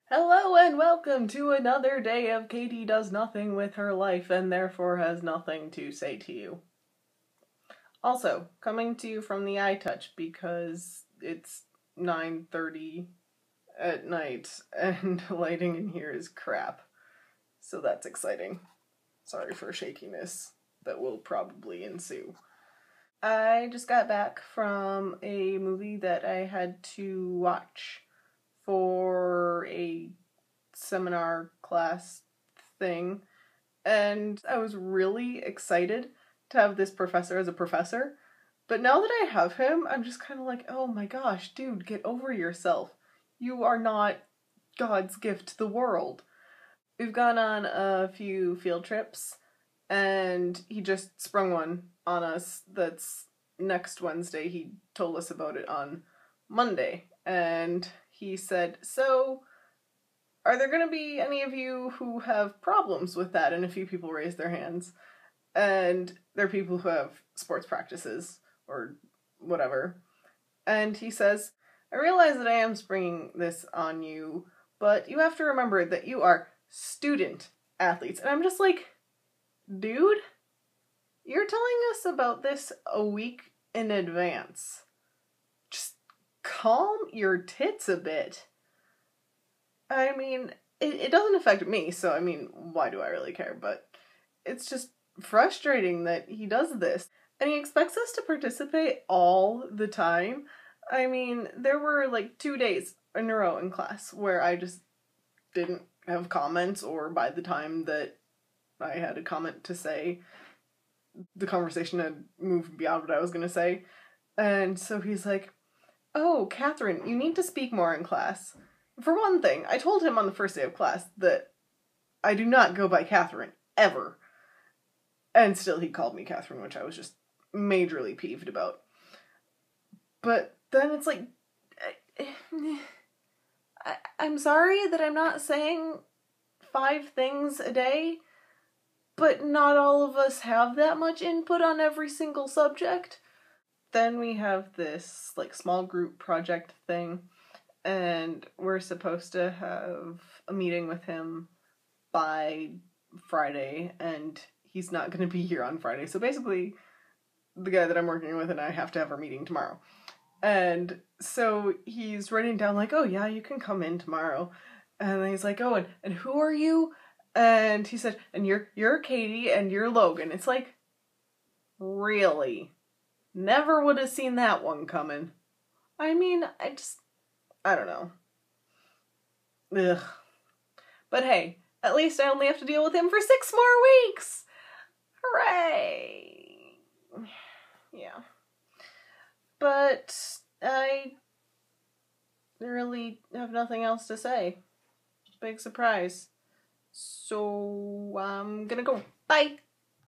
Hello and welcome to another day of Katie does nothing with her life and therefore has nothing to say to you. Also, coming to you from the iTouch because it's 9:30 at night and lighting in here is crap. So that's exciting. Sorry for shakiness that will probably ensue. I just got back from a movie that I had to watch for a seminar class thing, and I was really excited to have this professor as a professor. But now that I have him, I'm just kind of like, oh my gosh, dude, get over yourself. You are not God's gift to the world. We've gone on a few field trips, and he just sprung one on us that's next Wednesday. He told us about it on Monday, and he said, so are there going to be any of you who have problems with that? And a few people raised their hands. And there are people who have sports practices or whatever. And he says, I realize that I am springing this on you, but you have to remember that you are student athletes. And I'm just like, dude, you're telling us about this a week in advance. Just calm your tits a bit. I mean, it doesn't affect me, so I mean, why do I really care? But it's just frustrating that he does this. And he expects us to participate all the time. I mean, there were like 2 days in a row in class where I just didn't have comments, or by the time that I had a comment to say, the conversation had moved beyond what I was going to say. And so he's like, oh, Catherine, you need to speak more in class. For one thing, I told him on the first day of class that I do not go by Catherine, ever. And still he called me Catherine, which I was just majorly peeved about. But then it's like, I'm sorry that I'm not saying 5 things a day, but not all of us have that much input on every single subject. Then we have this like small group project thing, and we're supposed to have a meeting with him by Friday, and he's not going to be here on Friday. So basically, the guy that I'm working with and I have to have our meeting tomorrow. And so he's writing down like, oh yeah, you can come in tomorrow. And then he's like, oh, and who are you? And he said, and you're Katie and you're Logan. It's like, really? Never would have seen that one coming. I mean, I don't know. Ugh. But hey, at least I only have to deal with him for 6 more weeks! Hooray! Yeah. But I really have nothing else to say. Big surprise. So I'm gonna go. Bye!